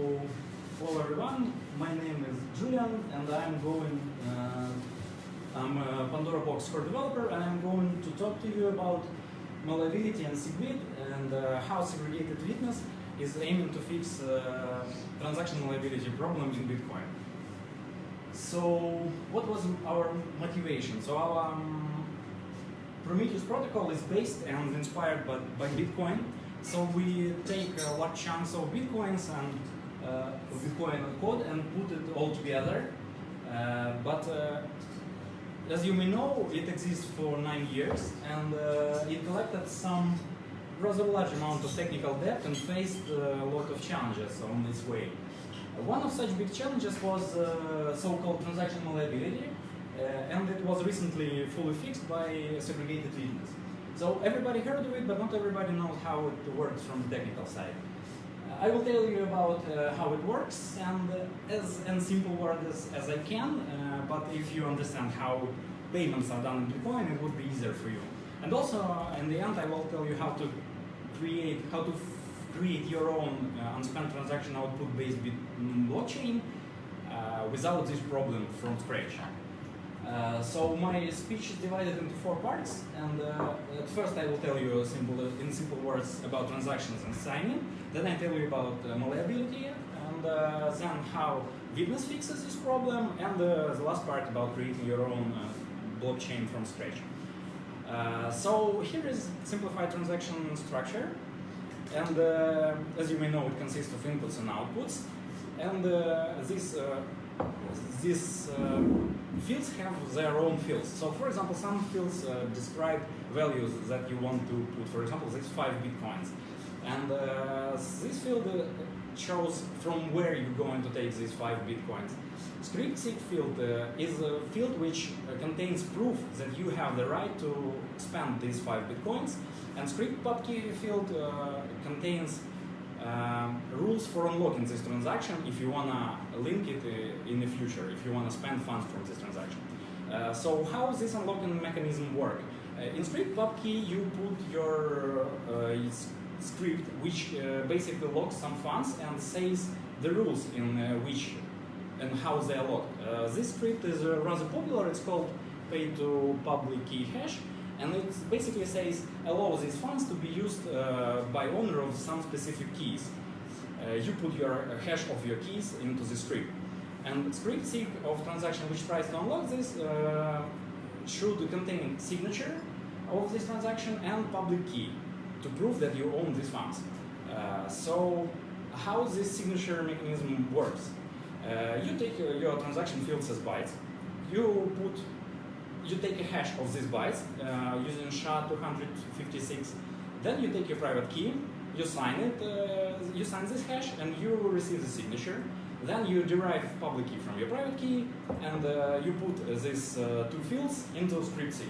Hello everyone, my name is Julian and I'm a Pandora Boxchain developer and I'm going to talk to you about Malleability and SegWit and how Segregated Witness is aiming to fix transaction malleability problem in Bitcoin. So what was our motivation? So our Prometheus protocol is based and inspired by Bitcoin. So we take large chunks of Bitcoins and Bitcoin code and put it all together. As you may know, it exists for 9 years and it collected some rather large amount of technical debt and faced a lot of challenges on its way. One of such big challenges was so-called transaction malleability, and it was recently fully fixed by Segregated Witness. So everybody heard of it, but not everybody knows how it works from the technical side. I will tell you about how it works and as in simple words as I can, but if you understand how payments are done in Bitcoin, it would be easier for you. And also, in the end, I will tell you how to create your own unspent transaction output-based blockchain without this problem from scratch. So my speech is divided into 4 parts, and at first I will tell you in simple words about transactions and signing. Then I tell you about malleability, and then how Witness fixes this problem, and the last part about creating your own blockchain from scratch. So here is simplified transaction structure, and as you may know, it consists of inputs and outputs, and these fields have their own fields. So for example, some fields describe values that you want to put, for example, these 5 Bitcoins. And this field shows from where you're going to take these 5 Bitcoins. Script seek field is a field which contains proof that you have the right to spend these 5 Bitcoins. And script public field contains rules for unlocking this transaction if you want to link it in the future, if you want to spend funds from this transaction. So how does this unlocking mechanism work? In script pub key, you put your script which basically locks some funds and says the rules in which and how they are locked. This script is rather popular. It's called pay to public key hash. And it basically says allow these funds to be used by owner of some specific keys. You put your hash of your keys into the script. And script seek of transaction which tries to unlock this should contain signature of this transaction and public key to prove that you own these funds. So how this signature mechanism works? You take your transaction fields as bytes. You take a hash of these bytes using SHA-256. Then you take your private key, you sign it, you sign this hash, and you receive the signature. Then you derive public key from your private key, and you put these 2 fields into script seek.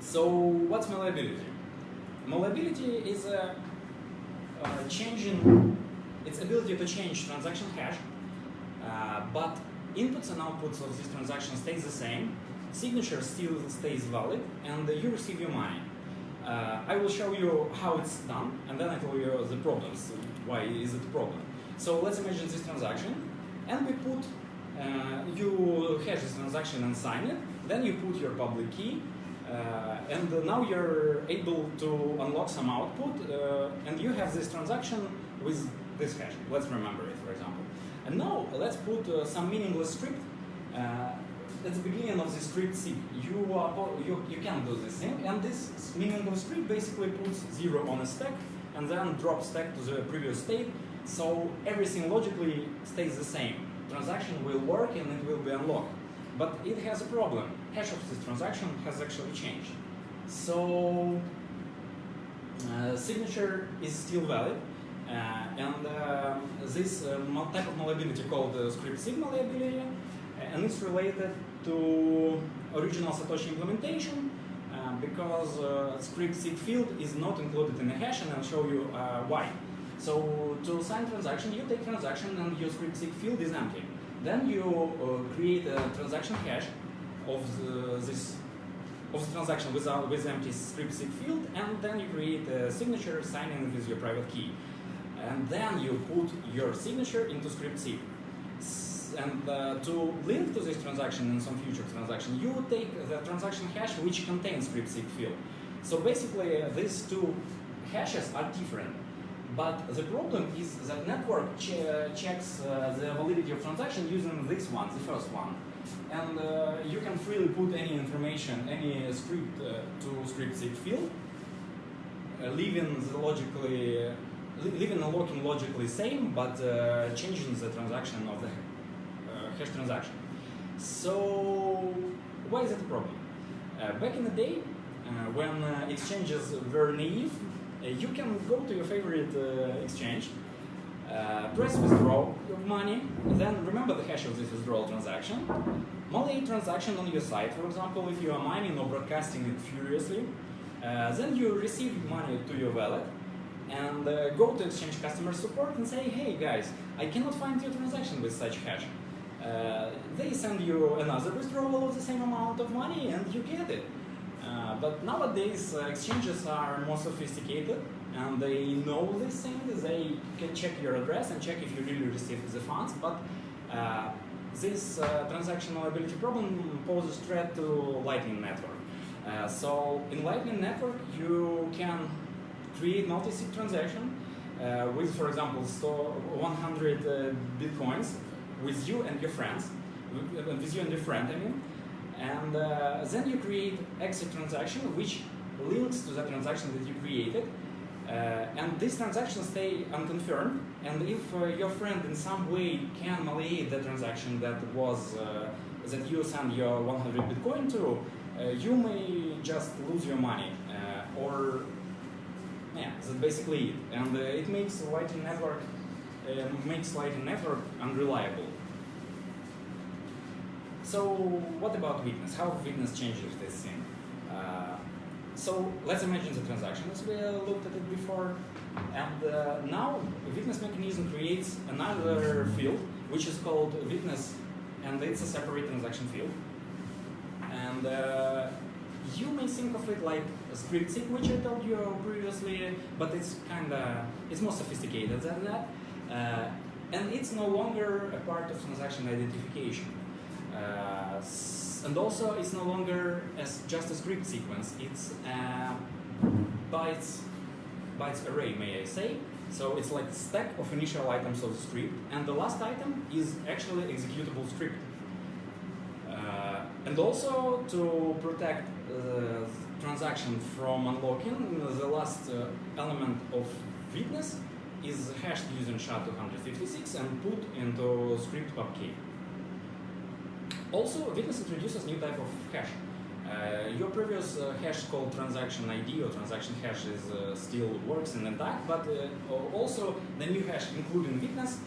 So what's malleability? Malleability is its ability to change transaction hash, but inputs and outputs of this transaction stays the same, signature still stays valid, and you receive your money. I will show you how it's done, and then I tell you the problems, why is it a problem. So let's imagine this transaction, and we put, you hash this transaction and sign it, then you put your public key, and now you're able to unlock some output, and you have this transaction with this hash. Let's remember it, for example. And now let's put some meaningless script at the beginning of the script seek. You can do this thing, and this meaningless script basically puts 0 on a stack and then drops stack to the previous state, so everything logically stays the same. Transaction will work and it will be unlocked. But it has a problem. Hash of this transaction has actually changed. So signature is still valid. This type of malleability called script seek malleability, and it's related to original Satoshi implementation because script seek field is not included in the hash, and I'll show you why. So to sign transaction, you take transaction and your script seek field is empty. Then you create a transaction hash of the transaction with empty script seek field, and then you create a signature signing with your private key. and then you put your signature into script seek. And to link to this transaction in some future transaction, you take the transaction hash which contains script seek field. So basically, these two hashes are different. But the problem is that network checks the validity of transaction using this one, the first one. And you can freely put any information, any script to script seek field, leaving the locking logically same, but changing the transaction of the hash transaction. So why is it a problem? Back in the day, when exchanges were naive, you can go to your favorite exchange, press withdraw your money, then remember the hash of this withdrawal transaction, malleate transaction on your site, for example, if you are mining or broadcasting it furiously, then you receive money to your wallet, and go to exchange customer support and say, hey guys, I cannot find your transaction with such hash. They send you another withdrawal of the same amount of money and you get it. But nowadays exchanges are more sophisticated and they know these things. They can check your address and check if you really received the funds. But this transaction liability problem poses threat to Lightning Network. So in Lightning Network you can create multi-sig transaction with, for example, 100 bitcoins with you and your friends, with you and your friend, I mean. And then you create exit transaction which links to the transaction that you created, and these transactions stay unconfirmed. And if your friend in some way can malleate the transaction that was that you send your 100 Bitcoin to, you may just lose your money, or yeah, that's basically it. And it makes Lightning Network unreliable. So what about witness? How witness changes this thing? So let's imagine the transaction as we looked at it before. And now a witness mechanism creates another field which is called witness, and it's a separate transaction field. And you may think of it like a script seek, which I told you previously, but it's more sophisticated than that. And it's no longer a part of transaction identification. And also it's no longer just a script sequence, it's a bytes array, may I say. So it's like a stack of initial items of the script, and the last item is actually executable script. And also to protect the transaction from unlocking, the last element of witness is hashed using SHA-256 and put into script pubkey. Also, witness introduces new type of hash. Your previous hash called transaction ID or transaction hash is still works and intact, but also the new hash, including witness,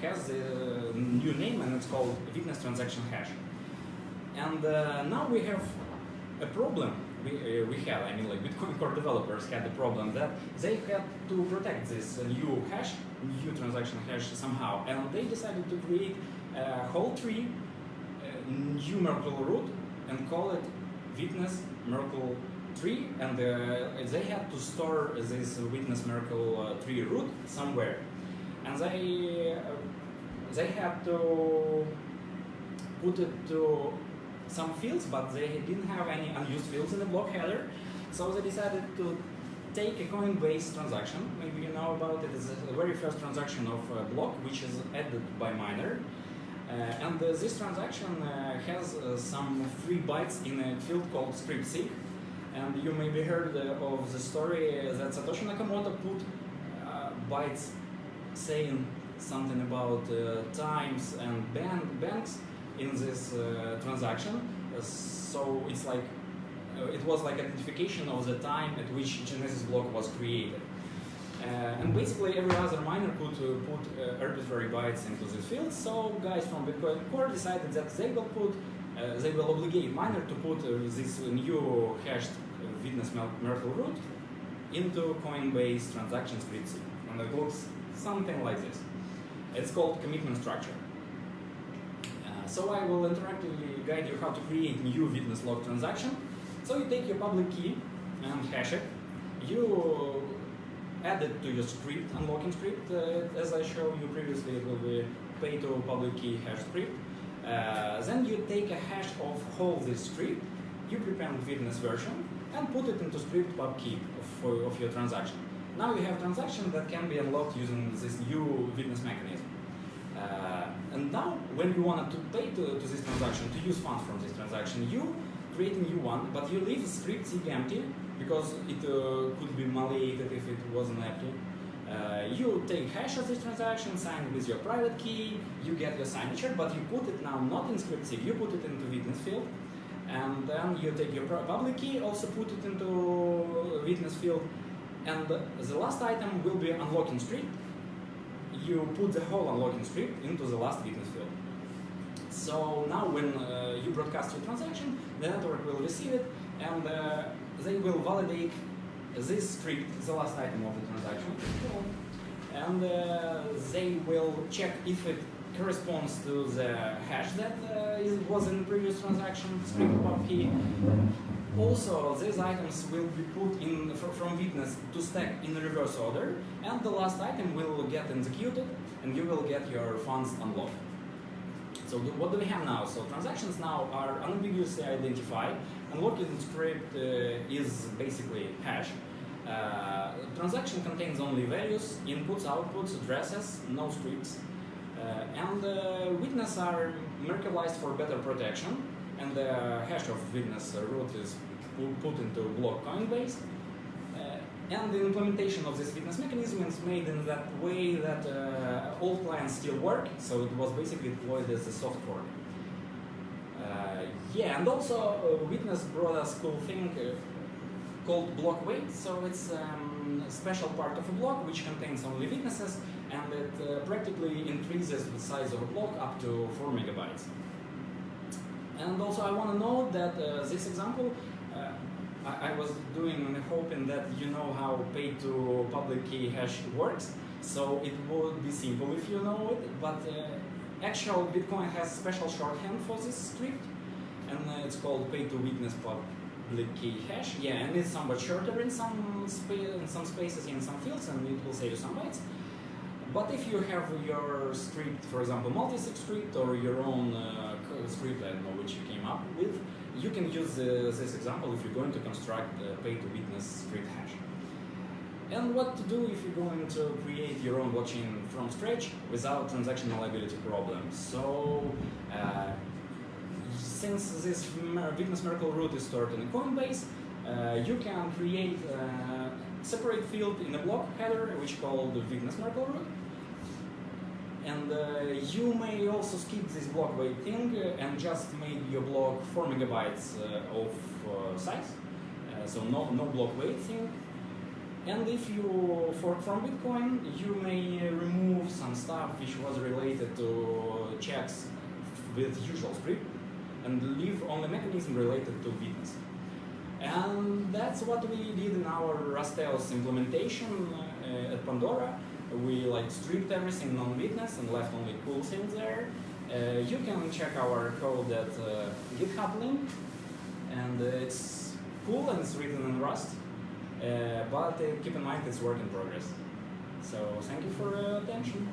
has a new name and it's called witness transaction hash. And now we have a problem. Bitcoin Core developers had the problem that they had to protect this new transaction hash somehow, and they decided to create a whole tree, new Merkle root, and call it witness Merkle tree, and they had to store this witness Merkle tree root somewhere, and they had to put it to some fields, but they didn't have any unused fields in the block header, so they decided to take a Coinbase transaction. Maybe you know about it. It's the very first transaction of a block which is added by miner. And this transaction has some free bytes in a field called script seek. And you maybe heard of the story that Satoshi Nakamoto put bytes saying something about times and banks in this transaction. So it's like it was like identification of the time at which Genesis block was created. And basically every other miner could put arbitrary bytes into this field. So guys from Bitcoin Core decided that they will obligate miner to put this new hashed witness Merkle root into Coinbase transaction script seek. And it looks something like this. It's called commitment structure. So I will interactively guide you how to create new witness log transaction. So you take your public key and hash it. add it to your script, unlocking script. As I showed you previously, it will be pay to public key hash script. Then you take a hash of whole this script, you prepend witness version, and put it into script pub key of your transaction. Now you have transaction that can be unlocked using this new witness mechanism. And now, when you wanted to pay to this transaction, to use funds from this transaction, you create a new one, but you leave the script empty because it could be malleated if it wasn't empty. You take hash of this transaction, sign with your private key, you get your signature, but you put it now not in script sig, you put it into witness field, and then you take your public key, also put it into witness field, and the last item will be unlocking script. You put the whole unlocking script into the last witness field. So now when you broadcast your transaction, the network will receive it, and they will validate this script, the last item of the transaction, and they will check if it corresponds to the hash that was in the previous transaction, script pub key. Also, these items will be put in from witness to stack in reverse order, and the last item will get executed, and you will get your funds unlocked. So what do we have now? So transactions now are unambiguously identified. Unlocking script is basically hash. Transaction contains only values, inputs, outputs, addresses, no scripts. And witness are merkleized for better protection, and the hash of witness root is put into block Coinbase. And the implementation of this witness mechanism is made in that way that all clients still work, so it was basically deployed as a soft fork. Yeah, and also witness brought us a cool thing called block weight. So it's a special part of a block which contains only witnesses, and it practically increases the size of a block up to 4 megabytes. And also I want to note that this example I was doing hoping that you know how pay to public key hash works, so it would be simple if you know it, but actual Bitcoin has special shorthand for this script, and it's called pay to witness public key hash. Yeah, and it's somewhat shorter in some spaces, in some fields, and it will save you some bytes. But if you have your script, for example, multi-sig script or your own script, I don't know which you came up with, you can use this example if you're going to construct a pay-to-witness script hash. And what to do if you're going to create your own blockchain from scratch without transaction malleability problems. So, since this witness Merkle root is stored in a Coinbase, you can create a separate field in a block header which is called the witness Merkle root. And you may also skip this block weight thing and just make your block 4 megabytes of size, so no block weight thing. And if you fork from Bitcoin, you may remove some stuff which was related to checks with usual script and leave only mechanism related to witness. And that's what we did in our Rasteos implementation at Pandora. We stripped everything non-witness and left only cool things there. You can check our code at GitHub link, and it's cool and it's written in Rust, but keep in mind it's work in progress. So thank you for your attention.